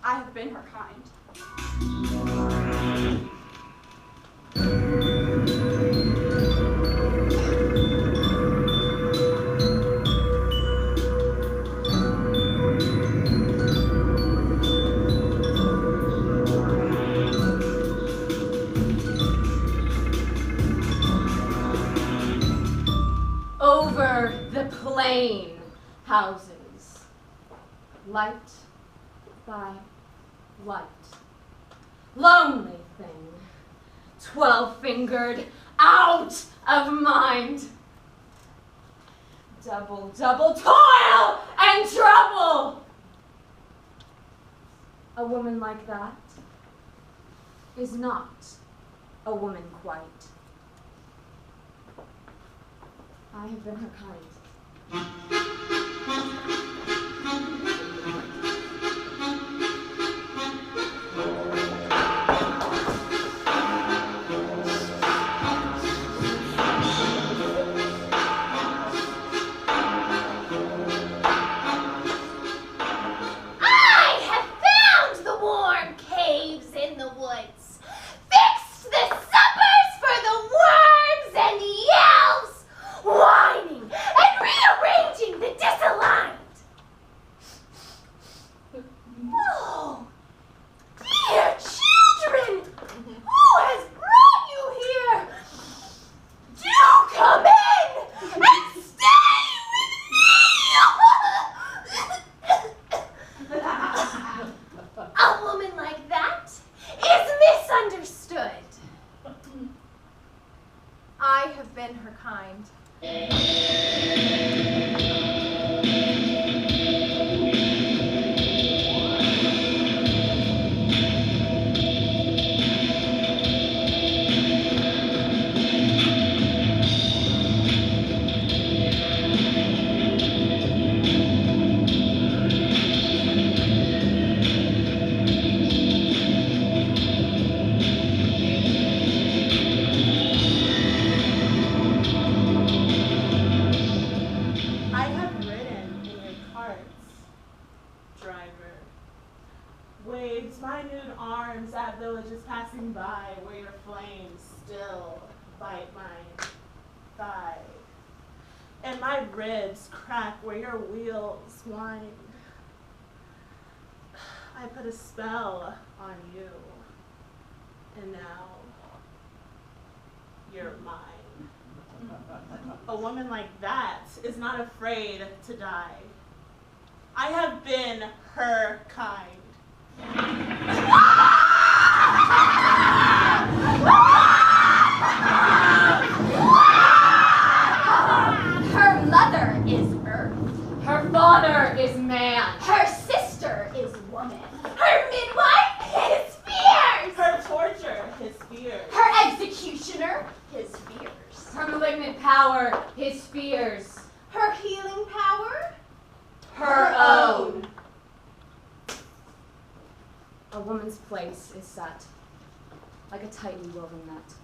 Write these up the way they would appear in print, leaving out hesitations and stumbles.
I have been her kind. plain houses. Light by light. Lonely thing, 12-fingered, out of mind. Double, double toil and trouble. A woman like that is not a woman quite. I have been her kind. I have been her kind. Waves my nude arms at villages passing by, where your flames still bite my thigh, and my ribs crack where your wheels wind. I put a spell on you, and now you're mine. A woman like that is not afraid to die. I have been her kind. Her mother is earth. Her father is man. Her sister is woman. Her midwife, his fears. Her torture, his fears. Her executioner, his fears. Her malignant power, his fears. Her healing power, Her own. A woman's place is set like a tightly woven net.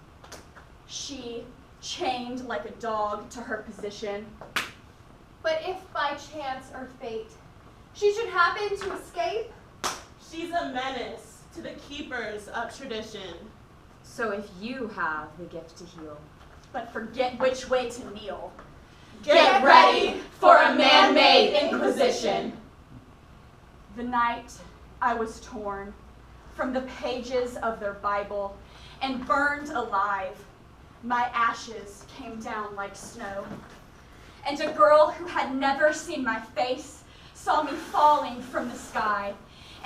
she chained like a dog to her position. But if by chance or fate she should happen to escape, She's a menace to the keepers of tradition. So if you have the gift to heal, But forget which way to kneel. Get ready for a man-made inquisition. The night I was torn from the pages of their Bible and burned alive, my ashes came down like snow. And a girl who had never seen my face saw me falling from the sky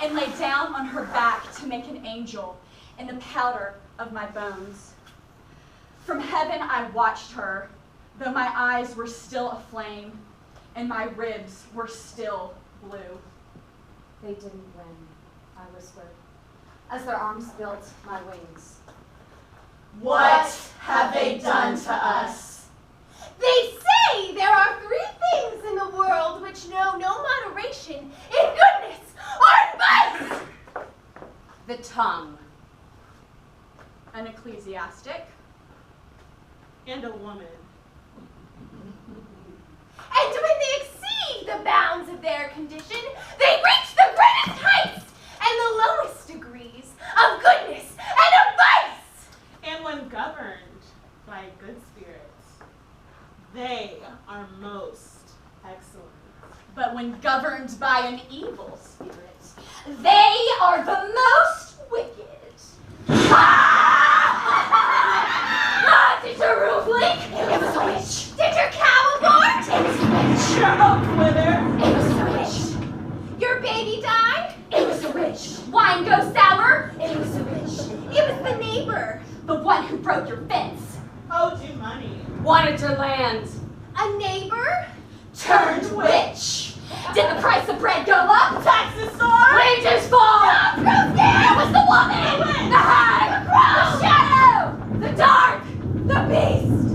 and lay down on her back to make an angel in the powder of my bones. From heaven I watched her, though my eyes were still aflame and my ribs were still blue. they didn't win, I whispered, as their arms built my wings. What have they done to us? they say there are 3 things in the world which know no moderation in goodness or in vice. The tongue. An ecclesiastic, And a woman. And when they exceed the bounds of their condition, they reach the greatest heights and the lowest degrees of goodness and of vice. And when governed by good spirits, they are most excellent. but when governed by an evil spirit, They are the most wicked. Did your roof leak? It was a witch. Did your cow abort? It was a witch. money. Wanted your land. A neighbor? Turned witch. Did the price of bread go up? Taxes soar! Wages fall. It was the woman! The hag. The shadow. The dark. The beast.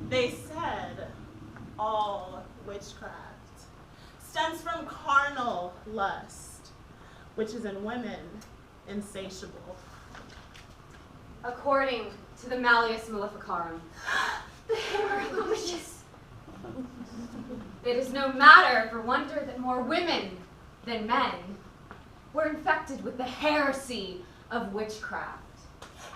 They said all witchcraft stems from carnal lust, which is in women insatiable. According to the Malleus Maleficarum, The hair of the witches. it is no matter for wonder that more women than men were infected with the heresy of witchcraft.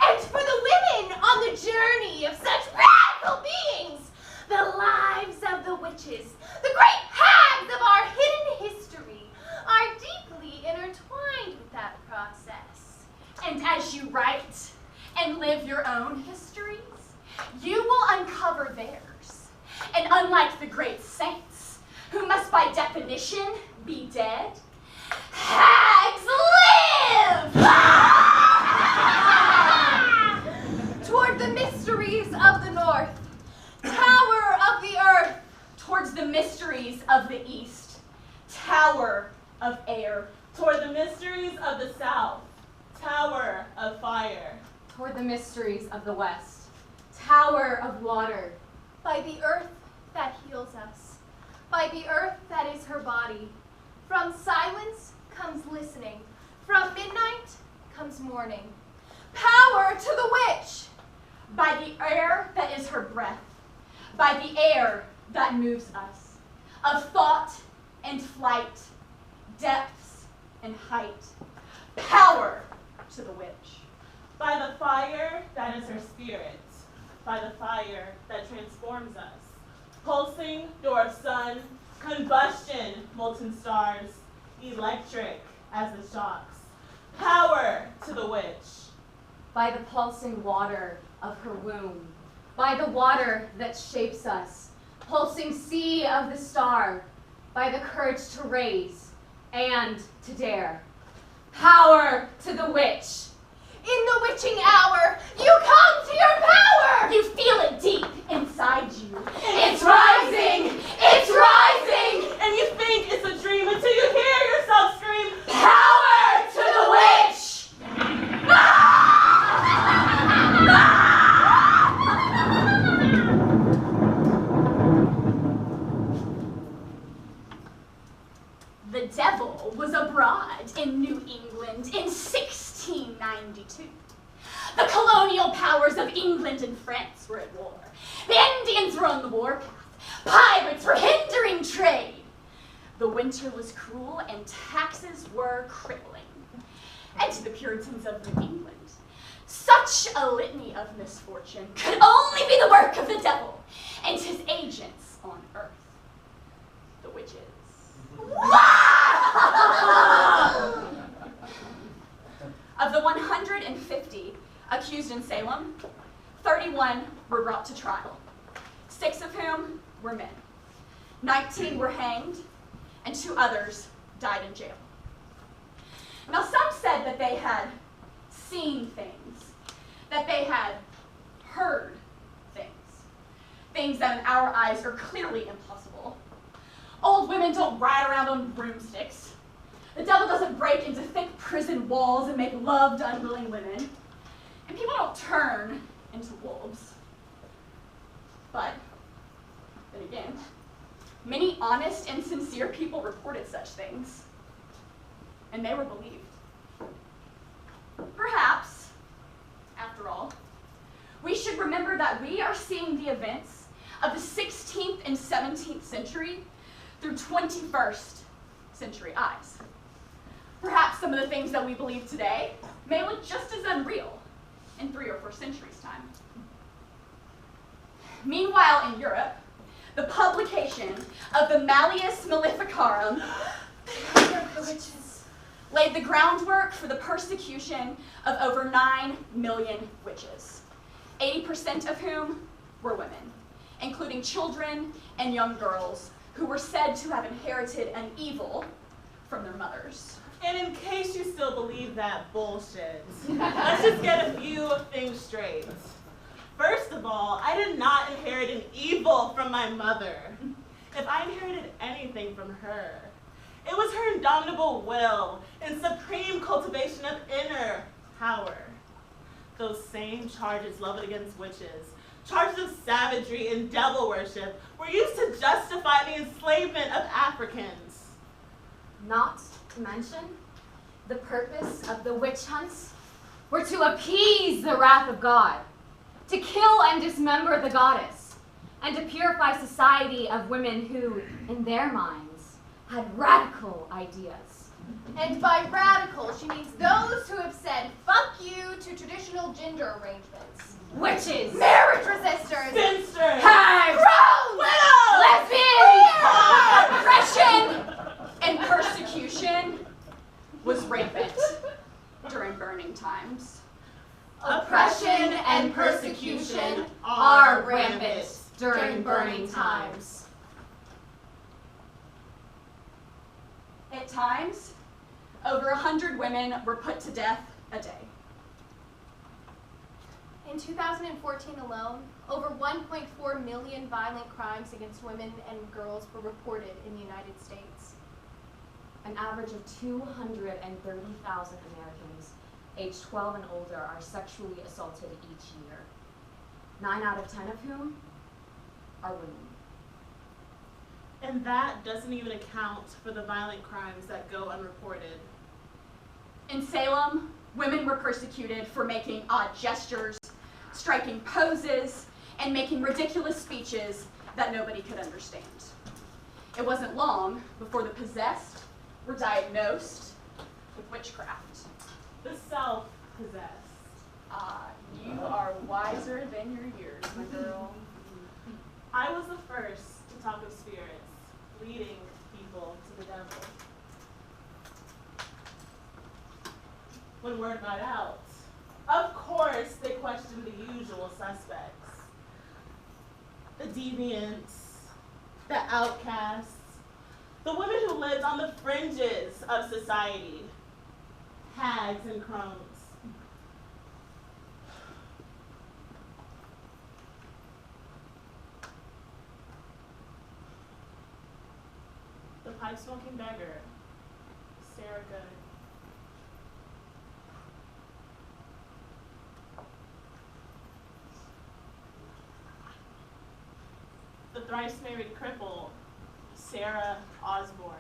And for the women on the journey of such radical beings, the lives of the witches, the great hags of our hidden history, are deeply intertwined with that process. And as you write and live your own histories, you will uncover theirs. And unlike the great saints, who must by definition be dead, hags live! Toward the mysteries of the north, tower of the earth, Towards the mysteries of the east, tower of air. Toward the mysteries of the south, tower of fire. Toward the mysteries of the west, tower of water. by the earth that heals us, by the earth that is her body. From silence comes listening, from midnight comes morning. Power to the witch! By the air that is her breath, by the air that moves us, of thought and flight, depths and height, power to the witch. By the fire that is her spirit, by the fire that transforms us. Pulsing door of sun, combustion, molten stars, electric as the shocks. Power to the witch. By the pulsing water of her womb, by the water that shapes us, pulsing sea of the star, by the courage to raise and to dare. Power to the witch. In the witching hour, you come to your power! You feel it deep inside you. It's rising! It's rising! And you think it's a dream until you hear yourself scream, Power to the witch! The devil was abroad in New England in 1692. The colonial powers of England and France were at war. The Indians were on the warpath. Pirates were hindering trade. The winter was cruel and taxes were crippling. And to the Puritans of New England, such a litany of misfortune could only be the work of the devil and his agents on earth, the witches. Of the 150 accused in Salem, 31 were brought to trial, 6 of whom were men. 19 were hanged, and 2 others died in jail. Now, some said that they had seen things, that they had heard things that in our eyes are clearly impossible. Old women don't ride around on broomsticks. The devil doesn't break into thick prison walls and make love to unwilling women. And people don't turn into wolves. But, then again, many honest and sincere people reported such things, and they were believed. Perhaps, after all, we should remember that we are seeing the events of the 16th and 17th century through 21st century eyes. Perhaps some of the things that we believe today may look just as unreal in 3 or 4 centuries' time. Meanwhile, in Europe, the publication of the Malleus Maleficarum laid the groundwork for the persecution of over 9 million witches, 80% of whom were women, including children and young girls who were said to have inherited an evil from their mothers. And in case you still believe that bullshit, let's just get a few things straight. First of all, I did not inherit an evil from my mother. If I inherited anything from her, it was her indomitable will and supreme cultivation of inner power. Those same charges leveled against witches, charges of savagery and devil worship, were used to justify the enslavement of Africans. Not to mention, the purpose of the witch hunts were to appease the wrath of God, to kill and dismember the goddess, and to purify society of women who, in their minds, had radical ideas. And by radical, she means those who have said fuck you to traditional gender arrangements. Witches! Marriage resistors! Spinsters! Hags! Crows! Lesbians! Oppression and persecution was rampant during burning times. Oppression and persecution are rampant during burning times. At times, over 100 women were put to death a day. In 2014 alone, over 1.4 million violent crimes against women and girls were reported in the United States. An average of 230,000 Americans aged 12 and older are sexually assaulted each year, 9 out of 10 of whom are women. And that doesn't even account for the violent crimes that go unreported. In Salem, women were persecuted for making odd gestures, striking poses, and making ridiculous speeches that nobody could understand. It wasn't long before the possessed were diagnosed with witchcraft. The self-possessed. You are wiser than your years, my girl. I was the first to talk of spirits, leading people to the devil. When word got out, of course they questioned the usual suspects. The deviants, the outcasts, the women who lived on the fringes of society, hags and crones. The pipe-smoking beggar, Sarah Good. The thrice-married cripple, Sarah Osborne.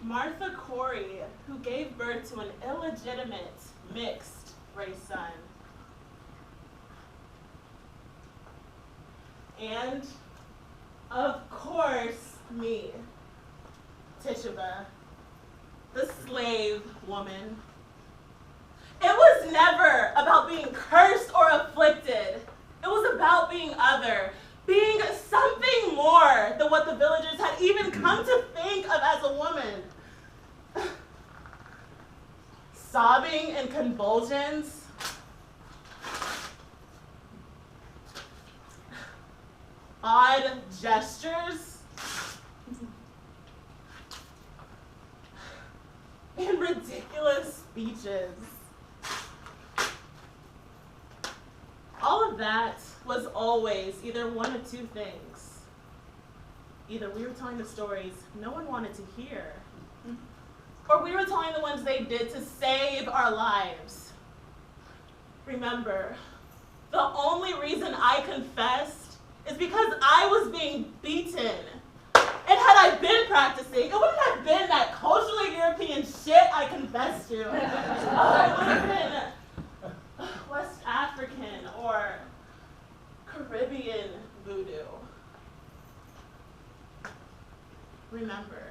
Martha Corey, who gave birth to an illegitimate mixed-race son. And, of course, me, Tituba, the slave woman. It was never about being cursed or afflicted. It was about being other, being something more than what the villagers had even come to think of as a woman. Sobbing and convulsions. Odd gestures. And ridiculous speeches. All of that was always either one of two things. Either we were telling the stories no one wanted to hear, or we were telling the ones they did to save our lives. Remember, the only reason I confessed is because I was being beaten. And had I been practicing, it wouldn't have been that culturally European shit I confessed to. It would have been West African or Caribbean voodoo. Remember,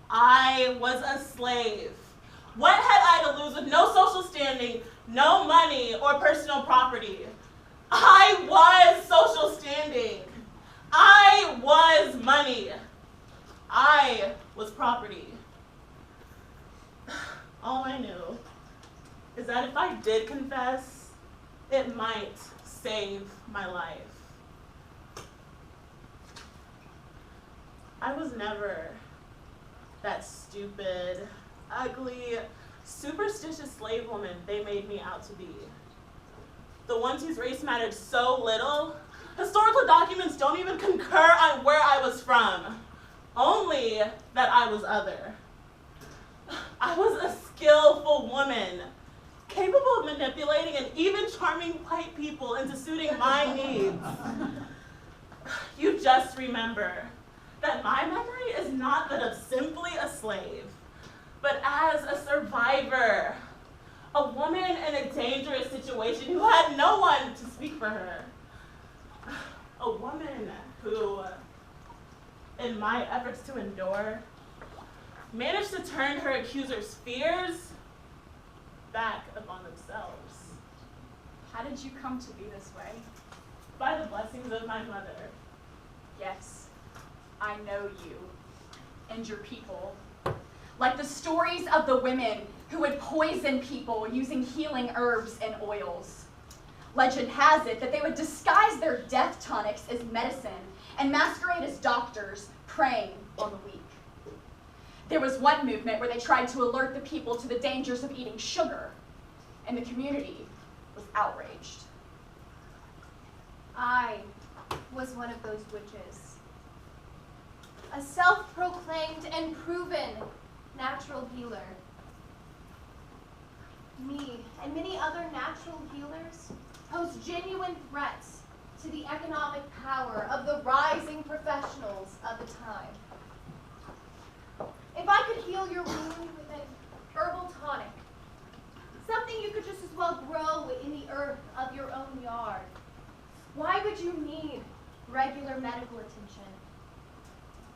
I was a slave. What had I to lose with no social standing, no money, or personal property? I was social standing. I was money. I was property. All I knew is that if I did confess, it might save my life. I was never that stupid, ugly, superstitious slave woman they made me out to be. The ones whose race mattered so little, historical documents don't even concur on where I was from, only that I was other. I was a skillful woman, capable of manipulating and even charming white people into suiting my needs. You just remember that my memory is not that of simply a slave, but as a survivor, a woman in a dangerous situation who had no one to speak for her. A woman who, in my efforts to endure, managed to turn her accusers' fears back upon themselves. How did you come to be this way? By the blessings of my mother. Yes, I know you and your people. Like the stories of the women who would poison people using healing herbs and oils. Legend has it that they would disguise their death tonics as medicine and masquerade as doctors preying on the weak. There was one movement where they tried to alert the people to the dangers of eating sugar, and the community was outraged. I was one of those witches. A self-proclaimed and proven natural healer. Me and many other natural healers pose genuine threats to the economic power of the rising professionals of the time. If I could heal your wound with an herbal tonic, something you could just as well grow in the earth of your own yard, why would you need regular medical attention?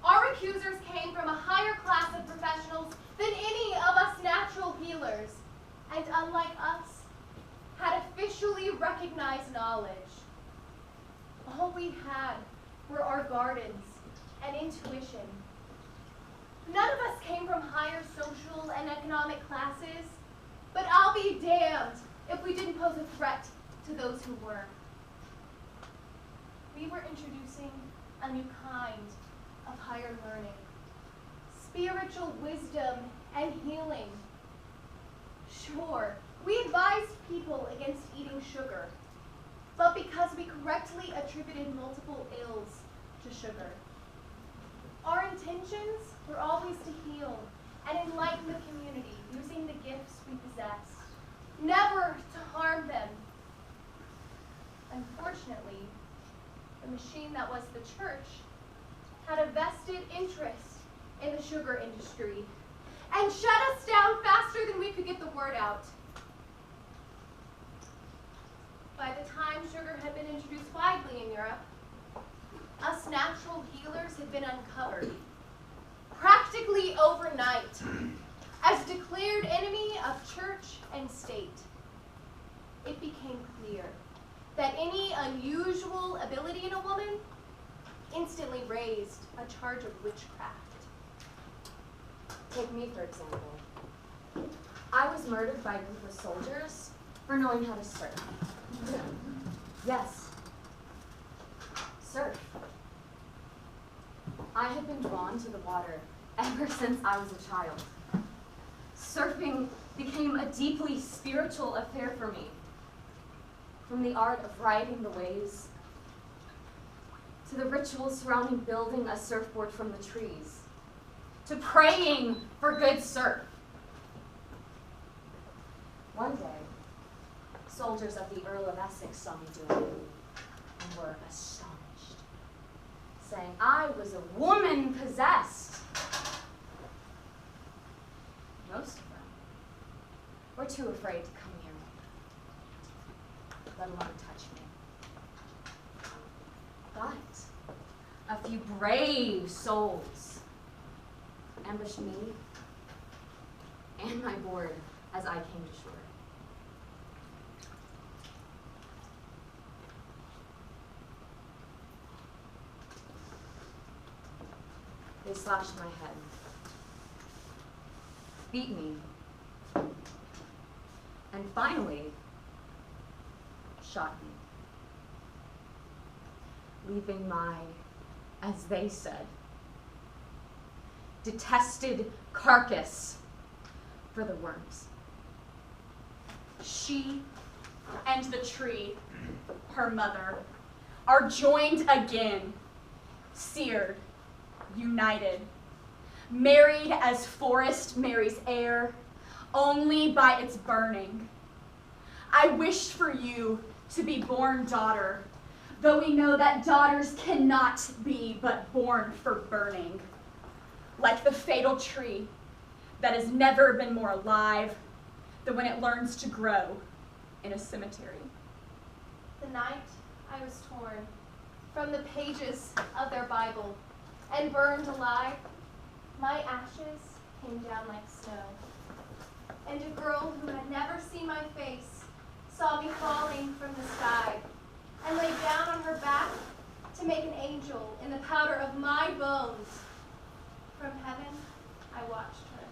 Our accusers came from a higher class of professionals than any of us natural healers, and unlike us, had officially recognized knowledge. All we had were our gardens and intuition. None of us came from higher social and economic classes, but I'll be damned if we didn't pose a threat to those who were. We were introducing a new kind of higher learning, spiritual wisdom and healing. Sure, we advised people against eating sugar, but because we correctly attributed multiple ills to sugar. Our intentions were always to heal and enlighten the community using the gifts we possessed, never to harm them. Unfortunately, the machine that was the church had a vested interest in the sugar industry and shut us down faster than we could get the word out. By the time sugar had been introduced widely in Europe, us natural healers had been uncovered, practically overnight, as declared enemy of church and state. It became clear that any unusual ability in a woman instantly raised a charge of witchcraft. Take me, for example. I was murdered by a group of soldiers for knowing how to surf. Yes, surf. I had been drawn to the water ever since I was a child. Surfing became a deeply spiritual affair for me. From the art of riding the waves, to the rituals surrounding building a surfboard from the trees, to praying for good surf. One day, soldiers of the Earl of Essex saw me doing it and were astonished, saying I was a woman possessed. Most of them were too afraid to come near me, let alone touch me. But a few brave souls ambushed me and my board as I came to shore. They slashed my head, beat me, and finally shot me, leaving my, as they said, detested carcass for the worms. She and the tree, her mother, are joined again, seared, united, married as forest marries air, only by its burning. I wished for you to be born daughter, though we know that daughters cannot be but born for burning, like the fatal tree that has never been more alive than when it learns to grow in a cemetery. The night I was torn from the pages of their Bible and burned alive, my ashes came down like snow. And a girl who had never seen my face saw me falling from the sky and lay down on her back to make an angel in the powder of my bones. From heaven, I watched her,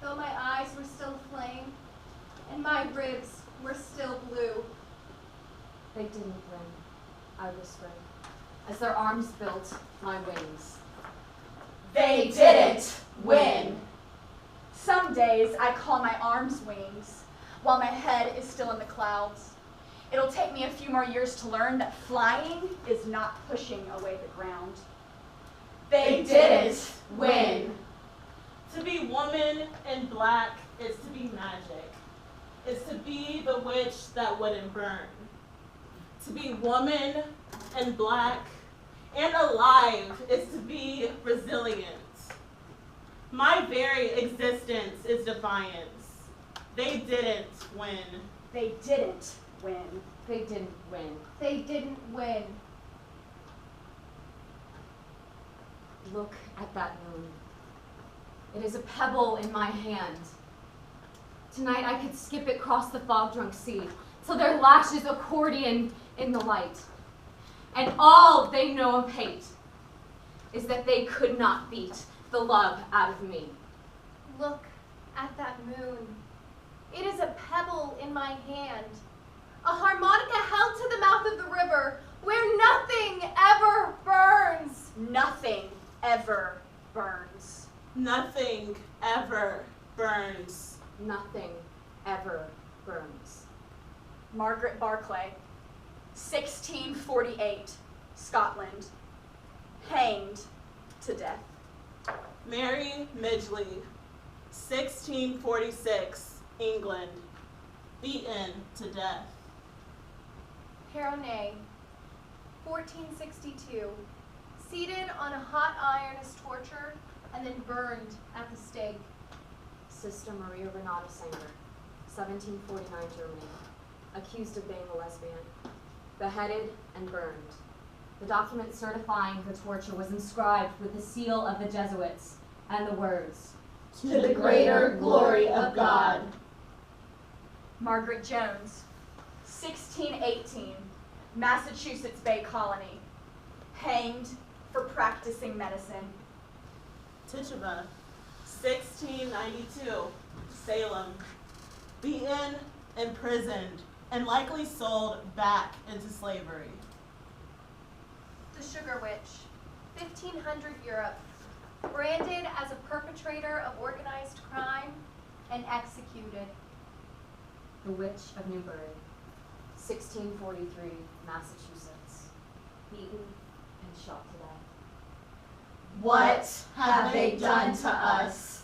though my eyes were still aflame and my ribs were still blue. They didn't win, I whispered, as their arms built my wings. They didn't win. Some days I call my arms wings, while my head is still in the clouds. It'll take me a few more years to learn that flying is not pushing away the ground. They didn't win. To be woman in black is to be magic. Is to be the witch that wouldn't burn. To be woman and black and alive is to be resilient. My very existence is defiance. They didn't win. They didn't win. They didn't win. They didn't win. Look at that moon. It is a pebble in my hand. Tonight I could skip it across the fog-drunk sea, till their lashes accordion in the light. And all they know of hate is that they could not beat the love out of me. Look at that moon. It is a pebble in my hand, a harmonica held to the mouth of the river, where nothing ever burns. Nothing ever burns. Nothing ever burns. Nothing ever burns. Margaret Barclay, 1648, Scotland, hanged to death. Mary Midgley, 1646, England, beaten to death. Peronay, 1462, seated on a hot iron as tortured and then burned at the stake. Sister Maria Renata Sanger, 1749 Germany, accused of being a lesbian, beheaded and burned. The document certifying her torture was inscribed with the seal of the Jesuits and the words, To the greater glory of God. Margaret Jones, 1618, Massachusetts Bay Colony, hanged for practicing medicine. Tituba, 1692, Salem, beaten, imprisoned, and likely sold back into slavery. The Sugar Witch, 1500 Europe, branded as a perpetrator of organized crime and executed. The Witch of Newbury, 1643, Massachusetts, beaten and shot to death. What have they done to us?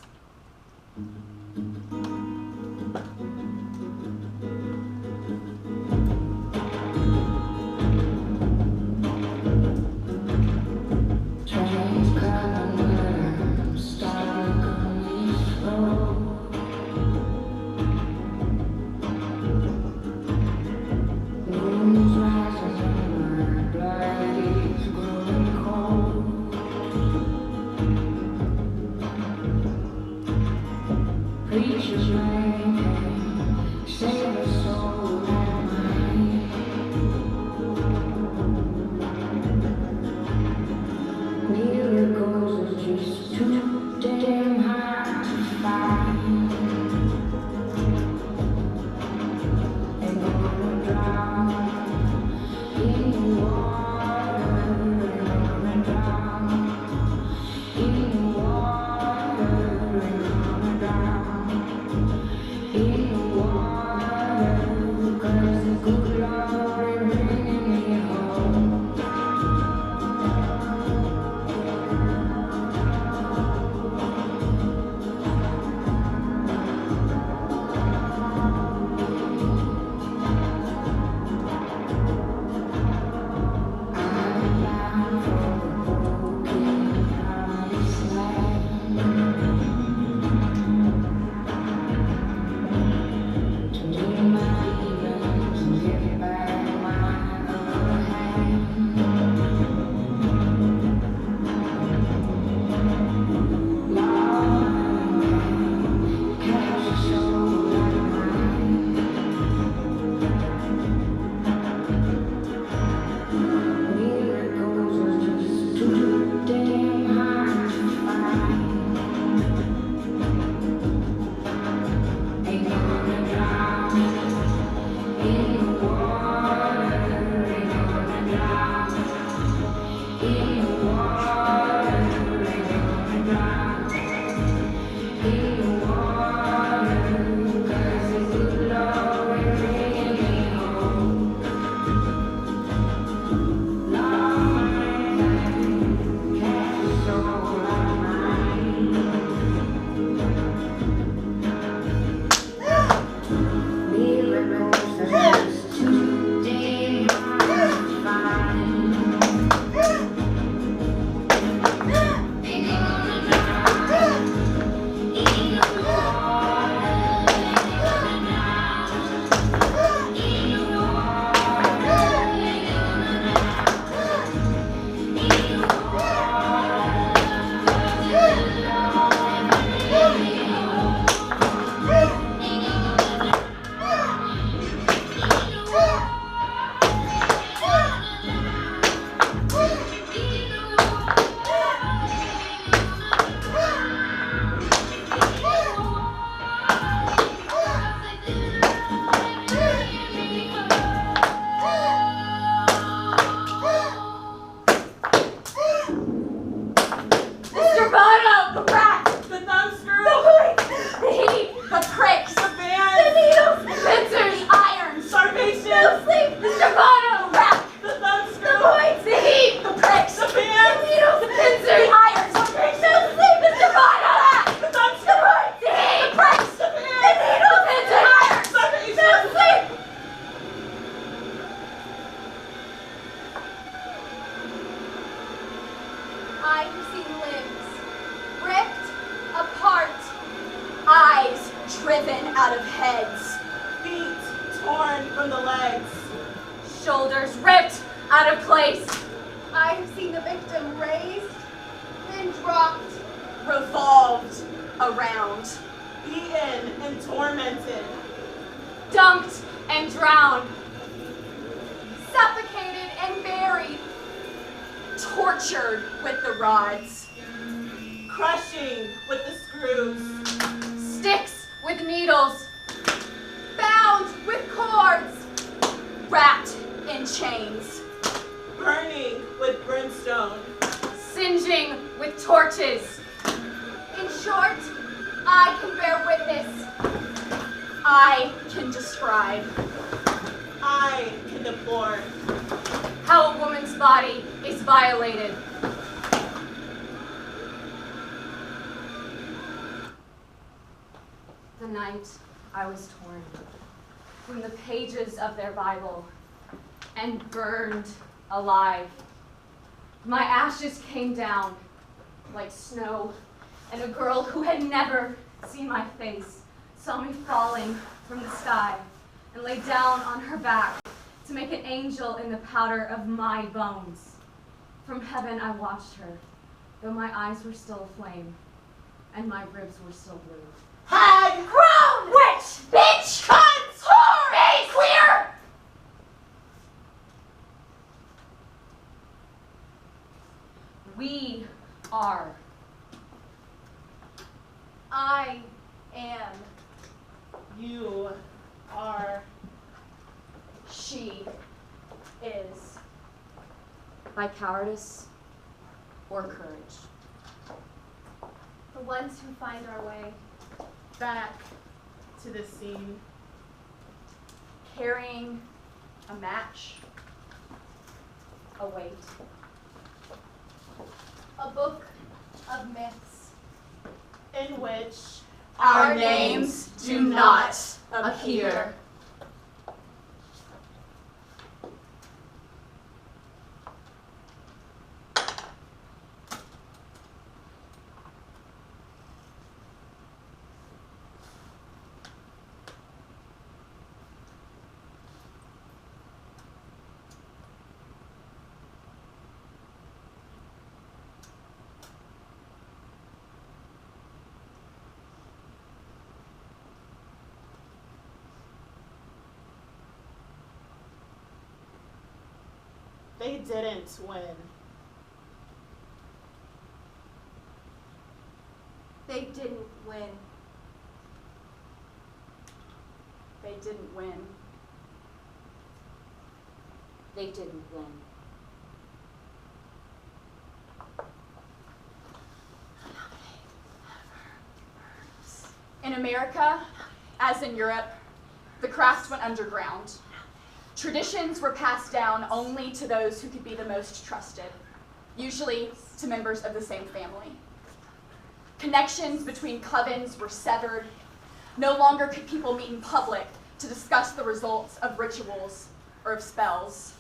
In water. Mr. Bono! The rat! The thumbscrew! The hood! The heat! The pricks, The The fans! needles! The pincers! the irons, Starvation! No sleep! Mr. Bono! the rat, The The thumbscrew! points! The heat! the pricks, The the fans! needles! The pincers! irons, No sleep! Mr. Bono! The The thumbscrew! points! The heat! the pricks, The The fans! needles! The pincers! Starvation! No sleep! I have seen limbs ripped apart, eyes driven out of heads, Feet torn from the legs. Shoulders ripped out of place. I have seen the victim raised, then dropped, revolved around, Beaten and tormented. Dunked and drowned. suffocated and buried, tortured with the rods, Crushing with the screws. Sticks with needles. bound with cords, wrapped in chains, Burning with brimstone. Singeing with torches. in short, I can bear witness. I can describe I can deplore. How a woman's body is violated. The night I was torn from the pages of their Bible and burned alive. My ashes came down like snow, and a girl who had never seen my face saw me falling from the sky and lay down on her back to make an angel in the powder of my bones. From heaven I watched her, though my eyes were still aflame and my ribs were still blue. Hag! Grown! witch, Bitch! Cunt! Whore! Be clear! We are. I am. You are. she is. By cowardice or courage. The ones who find our way. Back to the scene. Carrying a match, a weight, A book of myths. In which our names do not appear. they didn't win. They didn't win. They didn't win. They didn't win. In America, as in Europe, the craft went underground. Traditions were passed down only to those who could be the most trusted, usually to members of the same family. Connections between covens were severed. No longer could people meet in public to discuss the results of rituals or of spells.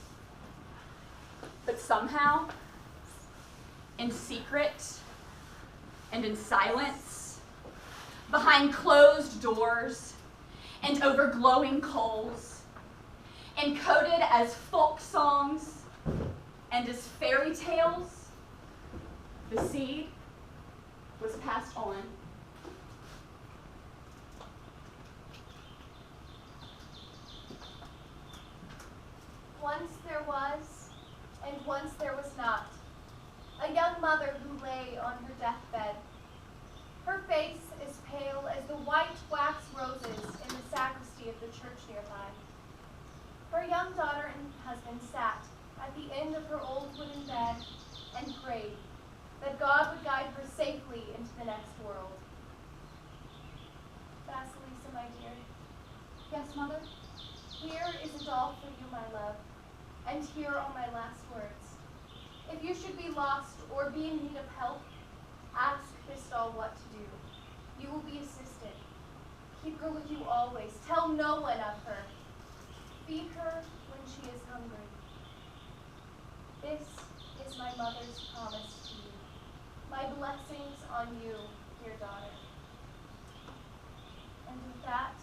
But somehow, in secret and in silence, behind closed doors and over glowing coals, encoded as folk songs and as fairy tales, the seed was passed on. Once there was, and once there was not, a young mother who lay on her deathbed. Her face as pale as the white wax roses in the sacristy of the church nearby. Her young daughter and husband sat at the end of her old wooden bed and prayed that God would guide her safely into the next world. Vasilisa, my dear. Yes, Mother? Here is a doll for you, my love, and here are my last words. If you should be lost or be in need of help, ask this doll what to do. You will be assisted. Keep her with you always. Tell no one of her. Feed her when she is hungry. This is my mother's promise to you. My blessings on you, dear daughter. And with that,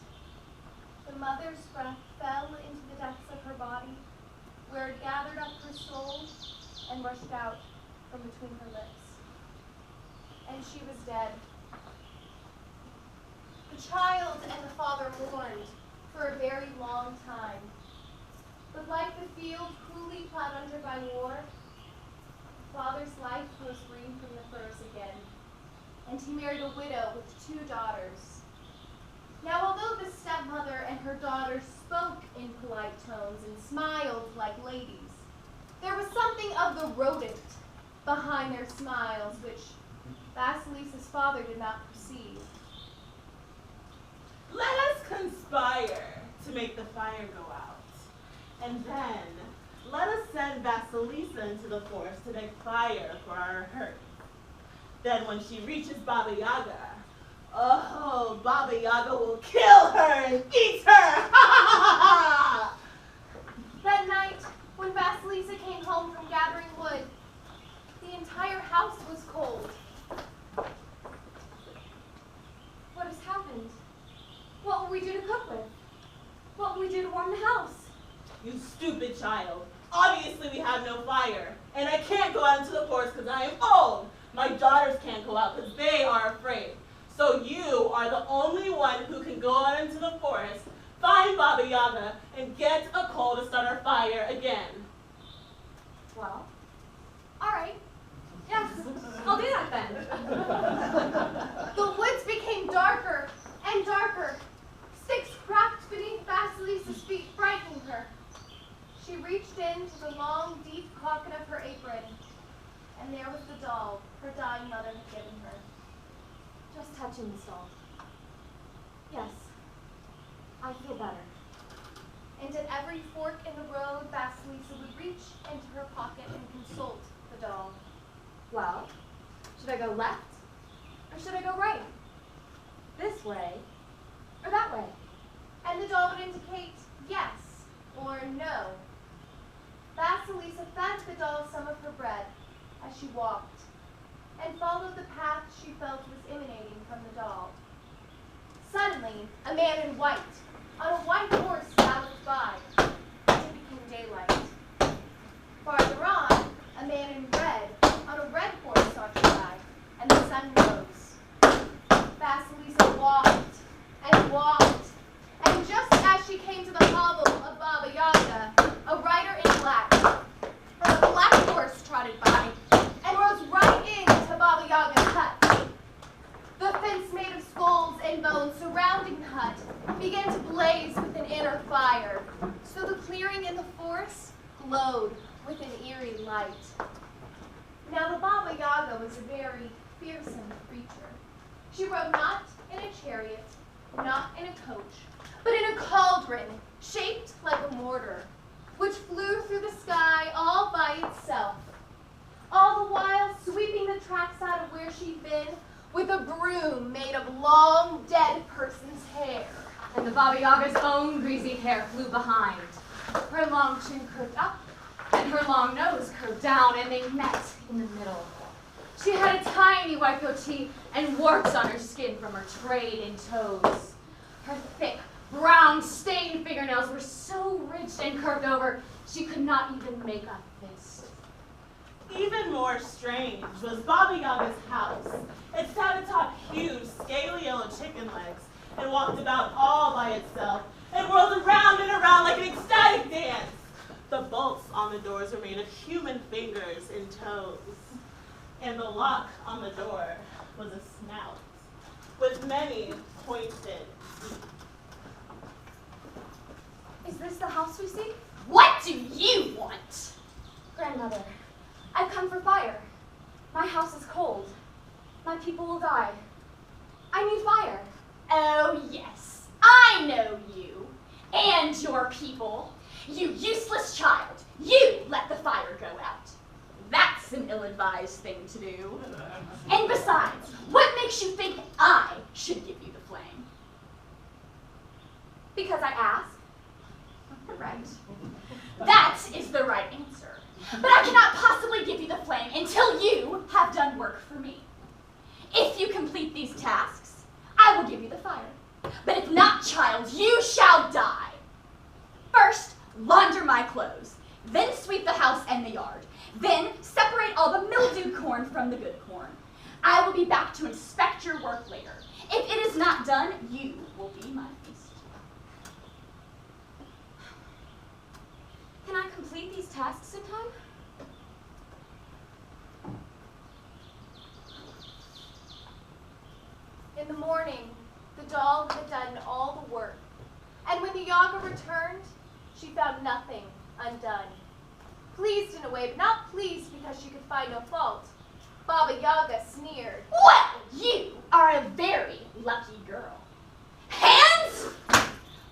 the mother's breath fell into the depths of her body, where it gathered up her soul and rushed out from between her lips. And she was dead. The child and the father mourned for a very long time. But like the field cruelly plowed under by war, the father's life was green from the furrows again, and he married a widow with 2 daughters. Now, although the stepmother and her daughters spoke in polite tones and smiled like ladies, there was something of the rodent behind their smiles which Vasilisa's father did not perceive. Let us conspire to make the fire go out. And then, let us send Vasilisa into the forest to make fire for our hurt. Then when she reaches Baba Yaga, oh, Baba Yaga will kill her and eat her! That night, when Vasilisa came home from gathering wood, the entire house was cold. What has happened? What will we do to cook with? What will we do to warm the house? You stupid child. Obviously we have no fire, and I can't go out into the forest because I am old. My daughters can't go out because they are afraid. So you are the only one who can go out into the forest, find Baba Yaga, and get a coal to start our fire again. Well, all right. Yes, I'll do that then. The woods became darker and darker. Sticks cracked beneath Vasilisa's feet, frightening her. She reached into the long, deep pocket of her apron, and there was the doll her dying mother had given her. Just touching this doll. Yes, I feel better. And at every fork in the road, Vasilisa would reach into her pocket and consult the doll. Well, should I go left or should I go right? This way or that way? And the doll would indicate yes or no. Vasilisa fed the doll some of her bread as she walked, and followed the path she felt was emanating from the doll. Suddenly, a man in white, on a white horse, galloped by, and it became daylight. Farther on, a man in red, on a red horse, sauntered by, and the sun rose. Vasilisa walked and walked, and just as she came to the hovel of Baba Yaga, a rider in black, from a black horse trotted by, and rode right into Baba Yaga's hut. The fence made of skulls and bones surrounding the hut began to blaze with an inner fire, so the clearing in the forest glowed with an eerie light. Now the Baba Yaga was a very fearsome creature. She rode not in a chariot, not in a coach, but in a cauldron shaped like a mortar, which flew through the sky all by itself, all the while sweeping the tracks out of where she'd been with a broom made of long dead person's hair. And the Baba Yaga's own greasy hair flew behind. Her long chin curved up, and her long nose curved down, and they met in the middle. She had a tiny white goatee and warts on her skin from her trade in toes. Her thick, brown, stained fingernails were so ridged and curved over, she could not even make a fist. Even more strange was Baba Yaga's house. It sat atop huge, scaly yellow chicken legs and walked about all by itself and whirled around and around like an ecstatic dance. The bolts on the doors were made of human fingers and toes, and the lock on the door was a snout with many pointed teeth. Is this the house we see? What do you want? Grandmother, I've come for fire. My house is cold. My people will die. I need fire. Oh, yes, I know you and your people. You useless child, you let the fire go out. That's an ill-advised thing to do. And besides, what makes you think I should give you the flame? Because I asked. Right. That is the right answer. But I cannot possibly give you the flame until you have done work for me. If you complete these tasks, I will give you the fire. But if not, child, you shall die. First, launder my clothes. Then sweep the house and the yard. Then separate all the mildewed corn from the good corn. I will be back to inspect your work later. If it is not done, you will be my feast. Can I complete these tasks in time? In the morning, the doll had done all the work. And when the Yaga returned, she found nothing undone. Pleased in a way, but not pleased because she could find no fault. Baba Yaga sneered. Well, you are a very lucky girl. Hands!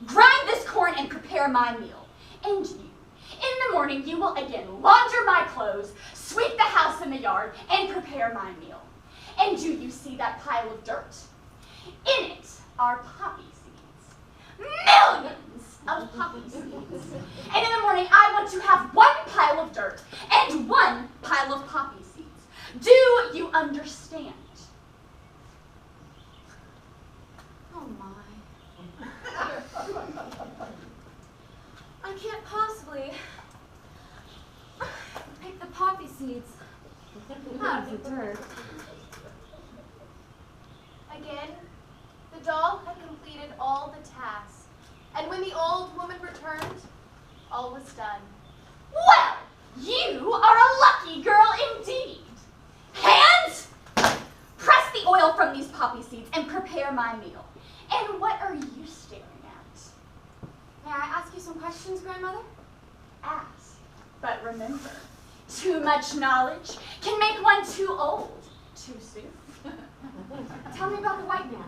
Grind this corn and prepare my meal. And you, in the morning, you will again launder my clothes, sweep the house and the yard, and prepare my meal. And do you see that pile of dirt? In it are poppy seeds. Millions of poppy seeds. And in the morning, I want to have one pile of dirt and one pile of poppy seeds. Do you understand? Oh my. I can't possibly pick the poppy seeds out of the dirt. Again, the doll had completed all the tasks, and when the old woman returned, all was done. Well, you are a lucky girl indeed. Hands! Press the oil from these poppy seeds and prepare my meal. And what are you staring at? May I ask you some questions, Grandmother? Ask. But remember, too much knowledge can make one too old too soon. Tell me about the white man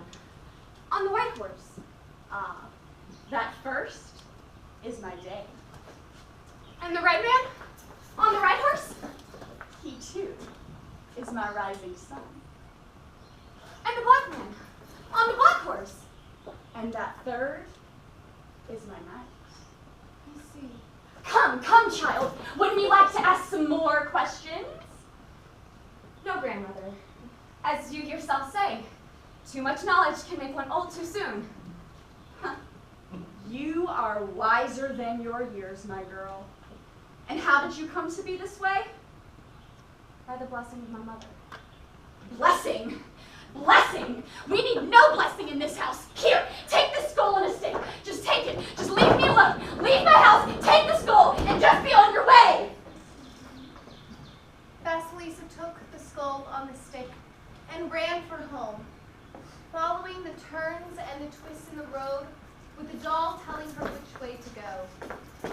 on the white horse. Ah, that first is my day. And the red man on the red horse? He too is my rising sun. And the black man on the black horse? And that third is my night. I see. Come, come, child. Wouldn't you like to ask some more questions? No, Grandmother. As you yourself say, too much knowledge can make one old too soon. You are wiser than your years, my girl. And how did you come to be this way? By the blessing of my mother. Blessing? Blessing? We need no blessing in this house. Here, take the skull and a stick. Just take it. Just leave me alone. Leave my house, take the skull, and just be on your way. Vasilisa took the skull on the stick and ran for home, following the turns and the twists in the road, with the doll telling her which way to go.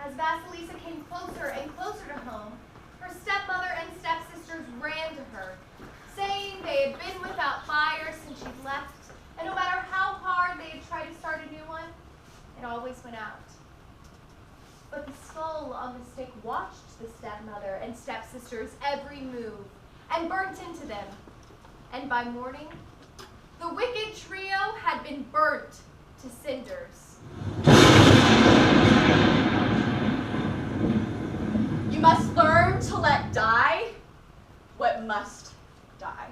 As Vasilisa came closer and closer to home, her stepmother and stepsisters ran to her, saying they had been without fire since she'd left, and no matter how it always went out. But the skull on the stick watched the stepmother and stepsister's every move and burnt into them. And by morning, the wicked trio had been burnt to cinders. You must learn to let die what must die.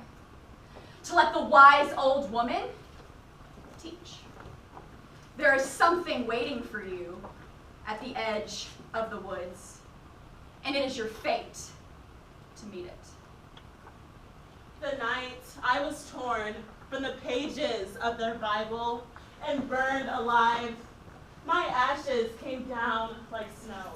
To let the wise old woman teach. There is something waiting for you at the edge of the woods, and it is your fate to meet it. The night I was torn from the pages of their Bible and burned alive, my ashes came down like snow.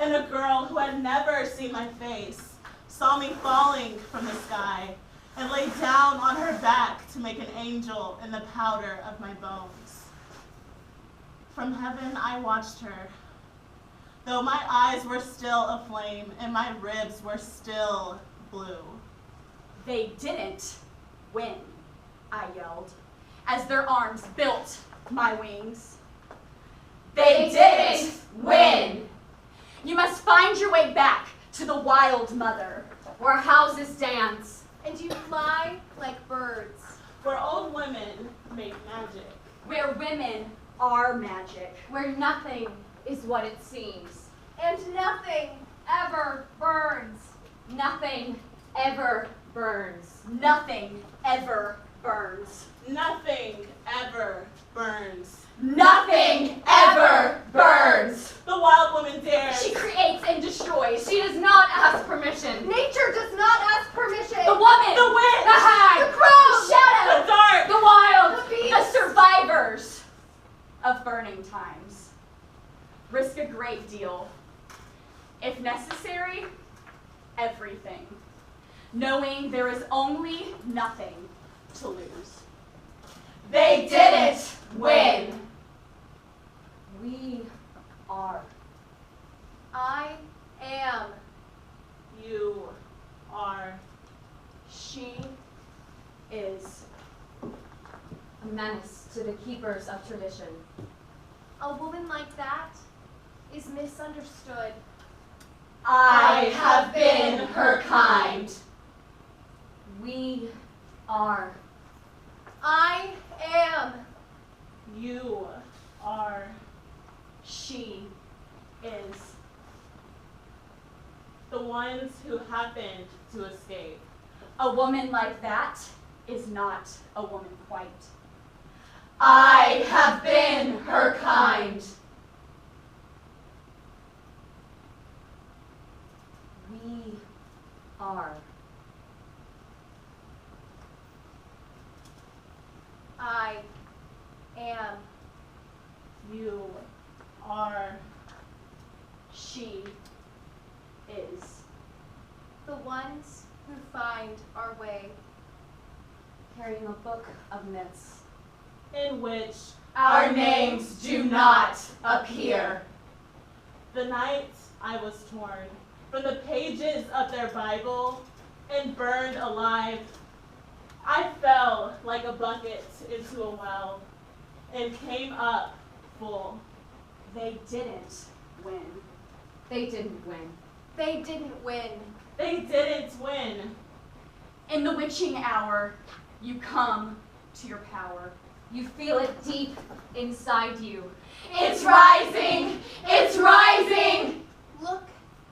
And a girl who had never seen my face saw me falling from the sky and lay down on her back to make an angel in the powder of my bones. From heaven I watched her, though my eyes were still aflame and my ribs were still blue. They didn't win, I yelled, as their arms built my wings. They didn't win! You must find your way back to the wild mother, Where houses dance. And you fly like birds. Where old women make magic. where women are magic. Where nothing is what it seems. And nothing ever burns. Nothing ever burns. Nothing ever burns. Nothing ever burns. Nothing ever burns. The wild woman dares. She creates and destroys. She does not ask permission. Nature does not ask permission. The woman, The witch. the hag, The crow, the shadow, The dark. The wild. the beast. the survivors of burning times risk a great deal. If necessary, everything, knowing there is only nothing to lose. They didn't win. We are. I am. You are. She is. A menace to the keepers of tradition. A woman like that is misunderstood. I have been her kind. We are. I am. You are. She is. The ones who happened to escape. A woman like that is not a woman quite. I have been her kind. We are. I am. You are. She is. The ones who find our way. Carrying a book of myths. In which Our names do not appear. the night I was torn from the pages of their Bible and burned alive, I fell like a bucket into a well and came up full. They didn't win. They didn't win. They didn't win. They didn't win. In the witching hour, you come to your power. You feel it deep inside you. It's rising! It's rising! Look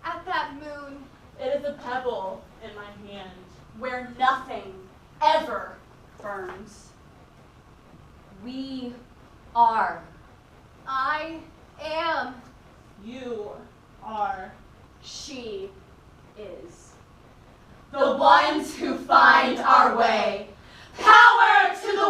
at that moon. It is a pebble in my hand. Where nothing ever burns. We are. I am. You are. She is. The ones who find our way. Power to the